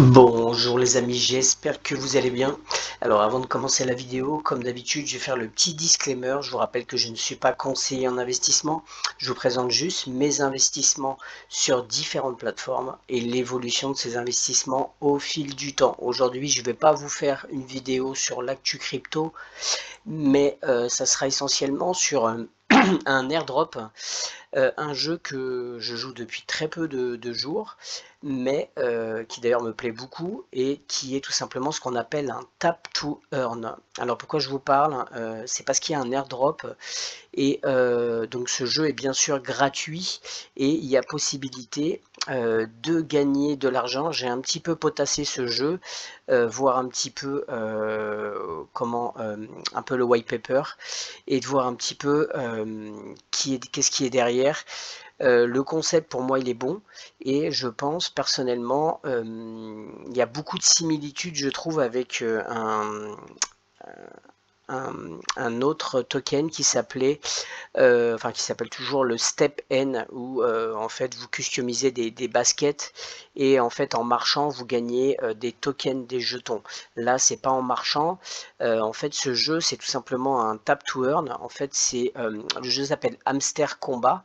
Bonjour les amis, j'espère que vous allez bien. Alors avant de commencer la vidéo, comme d'habitude, je vais faire le petit disclaimer. Je vous rappelle que je ne suis pas conseiller en investissement. Je vous présente juste mes investissements sur différentes plateformes et l'évolution de ces investissements au fil du temps. Aujourd'hui, je ne vais pas vous faire une vidéo sur l'actu crypto, mais ça sera essentiellement sur un airdrop. Un jeu que je joue depuis très peu de jours, mais qui d'ailleurs me plaît beaucoup et qui est tout simplement ce qu'on appelle un tap to earn. Alors pourquoi je vous parle? C'est parce qu'il y a un airdrop et donc ce jeu est bien sûr gratuit et il y a possibilité de gagner de l'argent. J'ai un petit peu potassé ce jeu, voir un petit peu comment, un peu le white paper et de voir un petit peu qu'est-ce qui est derrière. Le concept pour moi il est bon et je pense personnellement il y a beaucoup de similitudes je trouve avec un autre token qui s'appelait enfin qui s'appelle toujours le Step N où en fait vous customisez des baskets et en fait en marchant vous gagnez des tokens, des jetons. Là c'est pas en marchant, en fait ce jeu c'est tout simplement un tap to earn. En fait c'est le jeu s'appelle Hamster Combat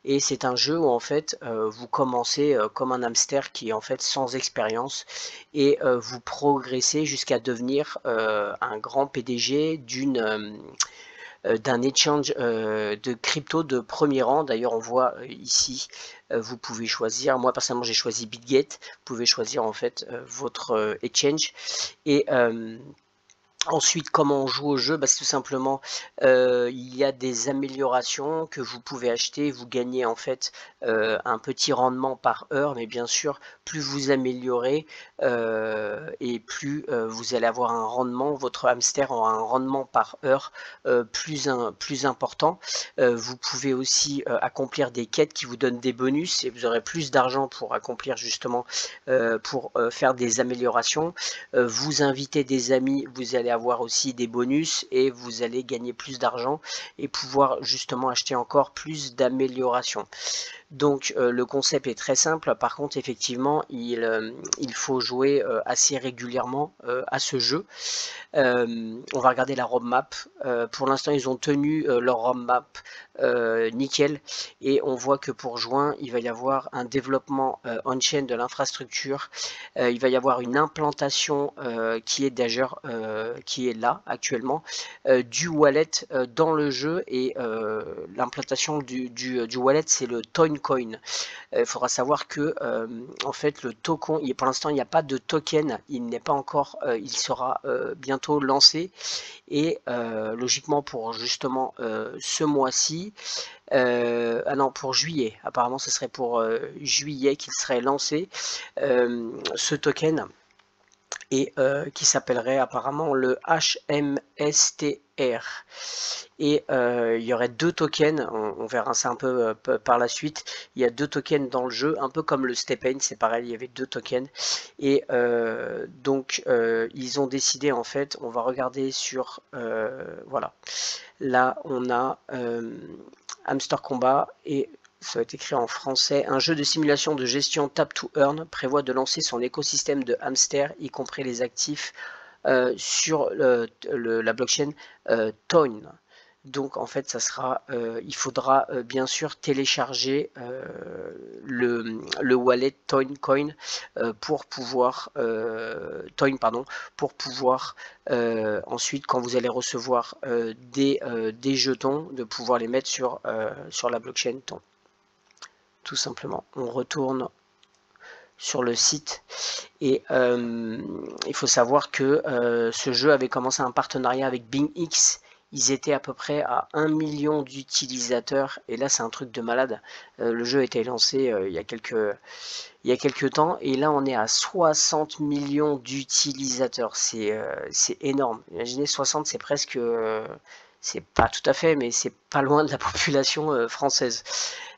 et c'est un jeu où en fait vous commencez comme un hamster qui est en fait sans expérience et vous progressez jusqu'à devenir un grand PDG d'un exchange de crypto de premier rang. D'ailleurs, on voit ici, vous pouvez choisir. Moi, personnellement, j'ai choisi BitGet. Vous pouvez choisir en fait votre exchange. Et ensuite, comment on joue au jeu? C'est tout simplement, il y a des améliorations que vous pouvez acheter. Vous gagnez en fait un petit rendement par heure, mais bien sûr, plus vous améliorez et plus vous allez avoir un rendement, votre hamster aura un rendement par heure plus important. Vous pouvez aussi accomplir des quêtes qui vous donnent des bonus et vous aurez plus d'argent pour accomplir justement, pour faire des améliorations. Vous invitez des amis, vous allez avoir aussi des bonus et vous allez gagner plus d'argent et pouvoir justement acheter encore plus d'améliorations. Donc le concept est très simple, par contre effectivement il faut jouer assez régulièrement à ce jeu. On va regarder la roadmap. Pour l'instant ils ont tenu leur roadmap nickel et on voit que pour juin il va y avoir un développement on-chain de l'infrastructure. Il va y avoir une implantation qui est d'ailleurs qui est là actuellement du wallet dans le jeu et l'implantation du wallet c'est le Toincoin. Il faudra savoir que en fait le token, pour l'instant il n'y a pas de token, il n'est pas encore, il sera bientôt lancé et logiquement pour justement ce mois-ci, ah non pour juillet, apparemment ce serait pour juillet qu'il serait lancé ce token et qui s'appellerait apparemment le HMSTR. Et il y aurait deux tokens, on verra ça un peu par la suite. Il y a deux tokens dans le jeu, un peu comme le Stepane, c'est pareil, il y avait deux tokens. Et donc ils ont décidé en fait, on va regarder sur, voilà, là on a Hamster Combat et ça va être écrit en français. Un jeu de simulation de gestion Tap to Earn prévoit de lancer son écosystème de hamster, y compris les actifs, sur la blockchain Toin. Donc en fait, ça sera, il faudra bien sûr télécharger le wallet Toincoin pour pouvoir Toin pardon pour pouvoir ensuite quand vous allez recevoir des jetons de pouvoir les mettre sur la blockchain Toin. Tout simplement, on retourne sur le site et il faut savoir que ce jeu avait commencé un partenariat avec BingX. Ils étaient à peu près à 1 million d'utilisateurs et là c'est un truc de malade. Le jeu a été lancé il y a quelques temps et là on est à 60 millions d'utilisateurs. C'est énorme. Imaginez 60, c'est presque c'est pas tout à fait, mais c'est pas loin de la population française.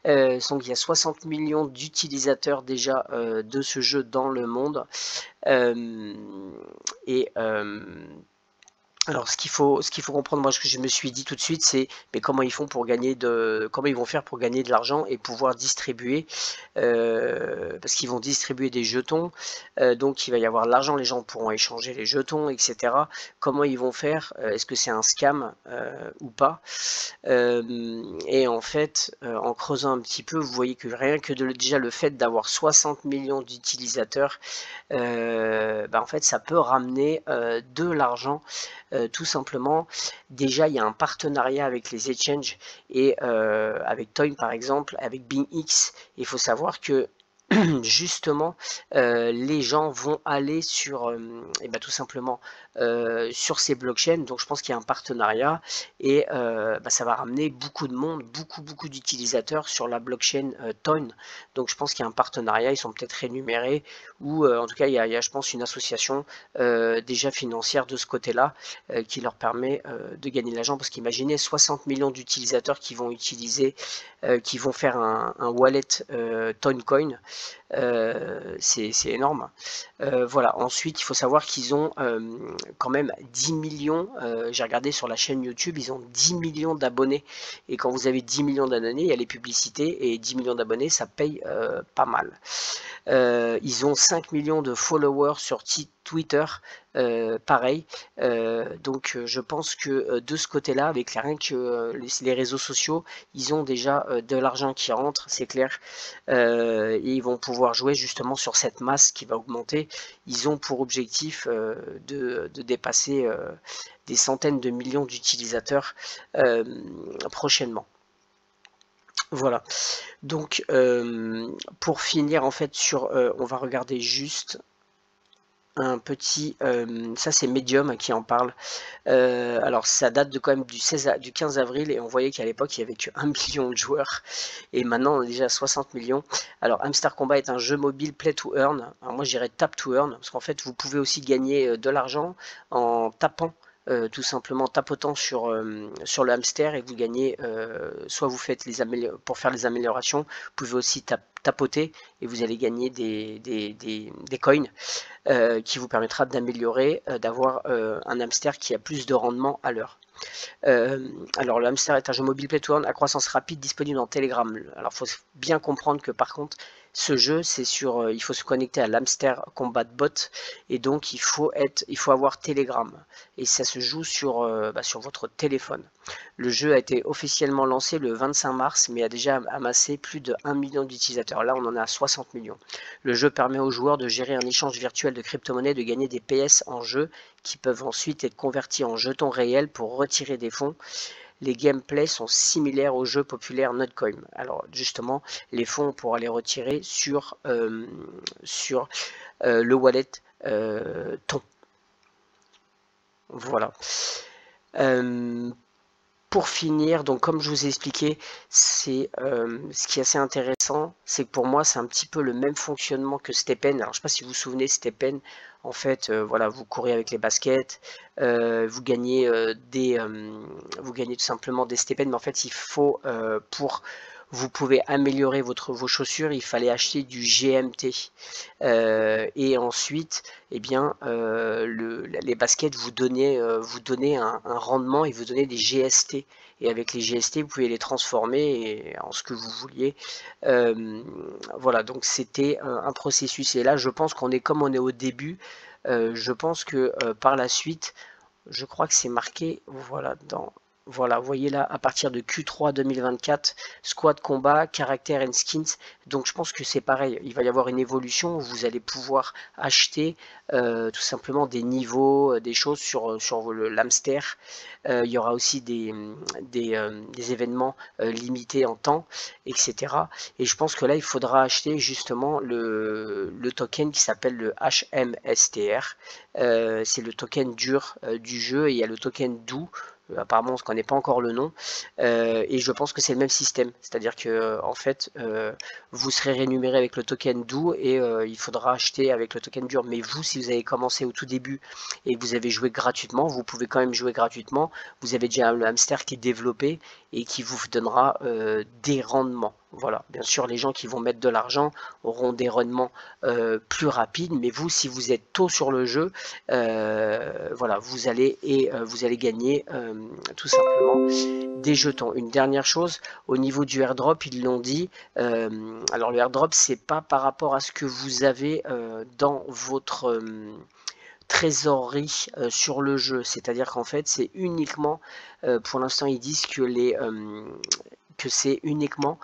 Donc il y a 60 millions d'utilisateurs déjà de ce jeu dans le monde. Et Alors ce qu'il faut comprendre, moi ce que je me suis dit tout de suite, c'est mais comment ils font pour gagner comment ils vont faire pour gagner de l'argent et pouvoir distribuer, parce qu'ils vont distribuer des jetons, donc il va y avoir de l'argent, les gens pourront échanger les jetons, etc. Comment ils vont faire? Est-ce que c'est un scam ou pas? Et en fait, en creusant un petit peu, vous voyez que rien que déjà le fait d'avoir 60 millions d'utilisateurs, en fait ça peut ramener de l'argent. Tout simplement, déjà il y a un partenariat avec les exchanges et avec Toyn par exemple, avec BingX. Il faut savoir que justement les gens vont aller sur tout simplement sur ces blockchains, donc je pense qu'il y a un partenariat et ça va ramener beaucoup de monde, beaucoup d'utilisateurs sur la blockchain Toyn, donc je pense qu'il y a un partenariat, ils sont peut-être rémunérés ou en tout cas il y a je pense une association déjà financière de ce côté-là qui leur permet de gagner de l'argent, parce qu'imaginez 60 millions d'utilisateurs qui vont utiliser, qui vont faire un wallet Toyncoin, c'est énorme. Voilà. Ensuite, il faut savoir qu'ils ont quand même 10 millions, j'ai regardé sur la chaîne YouTube, ils ont 10 millions d'abonnés. Et quand vous avez 10 millions d'abonnés, il y a les publicités, et 10 millions d'abonnés, ça paye pas mal. Ils ont 5 millions de followers sur Twitter, pareil. Donc je pense que de ce côté-là, avec rien que les réseaux sociaux, ils ont déjà de l'argent qui rentre, c'est clair. Et ils vont pouvoir jouer justement sur cette masse qui va augmenter. Ils ont pour objectif de dépasser des centaines de millions d'utilisateurs prochainement. Voilà. Donc pour finir en fait sur, on va regarder juste un petit, ça c'est Medium qui en parle. Alors ça date de quand même du 15 avril et on voyait qu'à l'époque il n'y avait que 1 million de joueurs et maintenant on est déjà à 60 millions. Alors Hamster Combat est un jeu mobile play to earn. Alors moi je dirais tap to earn parce qu'en fait vous pouvez aussi gagner de l'argent en tapant. Tout simplement tapotant sur le hamster et vous gagnez, soit vous faites pour faire les améliorations, vous pouvez aussi tapoter et vous allez gagner des coins qui vous permettra d'améliorer, d'avoir un hamster qui a plus de rendement à l'heure. Alors le hamster est un jeu mobile play to earn à croissance rapide disponible dans Telegram. Alors il faut bien comprendre que par contre ce jeu c'est sur, il faut se connecter à l'hamster combat bot et donc il faut avoir Telegram et ça se joue sur votre téléphone. Le jeu a été officiellement lancé le 25 mars mais a déjà amassé plus de 1 million d'utilisateurs. Là on en est à 60 millions. Le jeu permet aux joueurs de gérer un échange virtuel de crypto-monnaies, de gagner des PS en jeu qui peuvent ensuite être convertis en jetons réels pour retirer des fonds. Les gameplays sont similaires au jeu populaire Notcoin. Alors justement, les fonds on pourra les retirer sur le wallet Ton. Voilà. Pour finir, donc comme je vous ai expliqué, c'est ce qui est assez intéressant, c'est que pour moi c'est un petit peu le même fonctionnement que STEPN. Alors je ne sais pas si vous vous souvenez, STEPN, en fait, voilà, vous courez avec les baskets, vous gagnez vous gagnez tout simplement des STEPN, mais en fait il faut vous pouvez améliorer vos chaussures, il fallait acheter du GMT. Et ensuite, eh bien, les baskets vous donnaient un rendement et vous donnaient des GST. Et avec les GST, vous pouvez les transformer en ce que vous vouliez. Voilà, donc c'était un processus. Et là, je pense qu'on est comme on est au début. Je pense que par la suite, je crois que c'est marqué, voilà, voilà, vous voyez là, à partir de Q3 2024, squad combat, caractère and skins. Donc je pense que c'est pareil, il va y avoir une évolution où vous allez pouvoir acheter tout simplement des niveaux, des choses sur l'hamster. Il y aura aussi des événements limités en temps, etc. Et je pense que là, il faudra acheter justement le token qui s'appelle le HMSTR. C'est le token dur du jeu et il y a le token doux. Apparemment on ne connaît pas encore le nom et je pense que c'est le même système, c'est à dire que en fait vous serez rémunéré avec le token doux et il faudra acheter avec le token dur, mais vous si vous avez commencé au tout début et que vous avez joué gratuitement, vous pouvez quand même jouer gratuitement, vous avez déjà le hamster qui est développé et qui vous donnera des rendements. Voilà, bien sûr, les gens qui vont mettre de l'argent auront des rendements plus rapides, mais vous, si vous êtes tôt sur le jeu, voilà, vous allez gagner tout simplement des jetons. Une dernière chose, au niveau du airdrop, ils l'ont dit. Alors le airdrop, c'est pas par rapport à ce que vous avez dans votre trésorerie sur le jeu, c'est-à-dire qu'en fait, c'est uniquement, pour l'instant, ils disent que c'est uniquement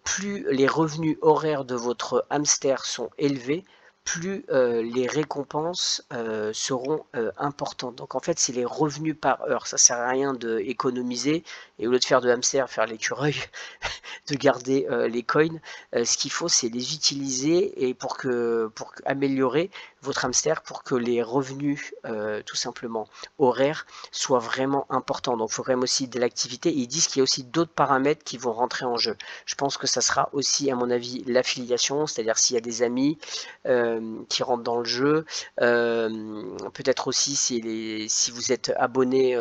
plus les revenus horaires de votre hamster sont élevés, plus les récompenses seront importantes. Donc en fait, c'est les revenus par heure. Ça sert à rien d'économiser et au lieu de faire de hamster, faire l'écureuil, de garder les coins. Ce qu'il faut, c'est les utiliser et pour améliorer votre hamster, pour que les revenus tout simplement horaires soient vraiment importants. Donc il faut quand même aussi de l'activité. Ils disent qu'il y a aussi d'autres paramètres qui vont rentrer en jeu. Je pense que ça sera aussi, à mon avis, l'affiliation, c'est-à-dire s'il y a des amis qui rentrent dans le jeu, peut-être aussi si vous êtes abonné.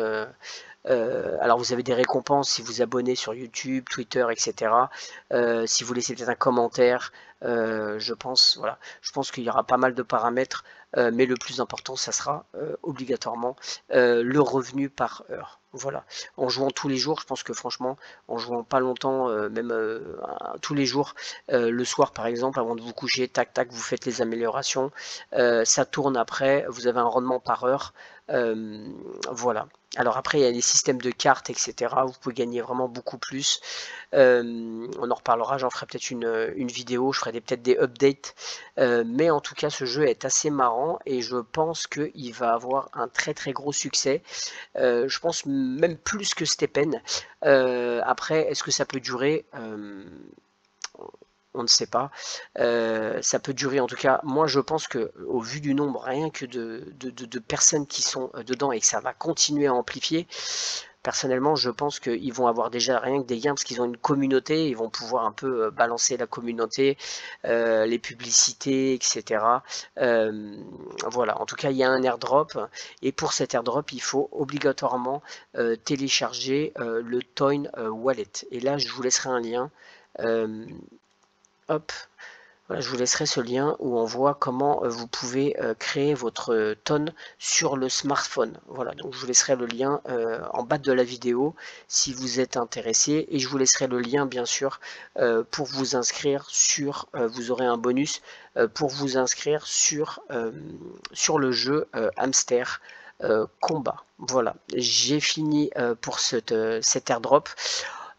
Alors vous avez des récompenses si vous abonnez sur YouTube, Twitter, etc. Si vous laissez peut-être un commentaire, je pense qu'il y aura pas mal de paramètres, mais le plus important, ça sera obligatoirement le revenu par heure. Voilà. En jouant tous les jours, je pense que franchement, en jouant pas longtemps, même tous les jours, le soir par exemple, avant de vous coucher, tac tac, vous faites les améliorations, ça tourne après, vous avez un rendement par heure. Voilà. Alors après, il y a les systèmes de cartes, etc. Vous pouvez gagner vraiment beaucoup plus. On en reparlera, j'en ferai peut-être une vidéo, je ferai peut-être des updates. Mais en tout cas, ce jeu est assez marrant et je pense qu'il va avoir un très très gros succès. Je pense même plus que Stephen. Après, est-ce que ça peut durer on ne sait pas. Ça peut durer, en tout cas, moi je pense que au vu du nombre rien que de personnes qui sont dedans et que ça va continuer à amplifier, personnellement je pense qu'ils vont avoir déjà rien que des gains parce qu'ils ont une communauté, ils vont pouvoir un peu balancer la communauté, les publicités, etc. Voilà, en tout cas il y a un airdrop et pour cet airdrop il faut obligatoirement télécharger le Toyn Wallet. Et là je vous laisserai un lien. Hop, voilà, je vous laisserai ce lien où on voit comment vous pouvez créer votre tonne sur le smartphone. Voilà, donc je vous laisserai le lien en bas de la vidéo si vous êtes intéressé et je vous laisserai le lien bien sûr pour vous inscrire sur, vous aurez un bonus pour vous inscrire sur le jeu Hamster Combat. Voilà, j'ai fini pour cet airdrop.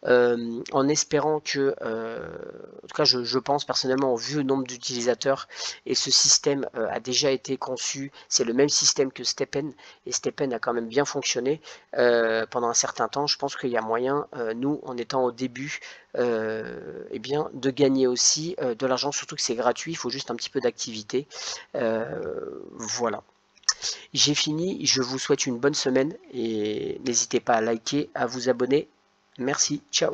En espérant que, en tout cas je pense personnellement, vu le nombre d'utilisateurs et ce système a déjà été conçu, c'est le même système que Stephen et Stephen a quand même bien fonctionné pendant un certain temps. Je pense qu'il y a moyen, nous en étant au début, eh bien, de gagner aussi de l'argent, surtout que c'est gratuit, il faut juste un petit peu d'activité. Voilà. J'ai fini, je vous souhaite une bonne semaine et n'hésitez pas à liker, à vous abonner. Merci, ciao.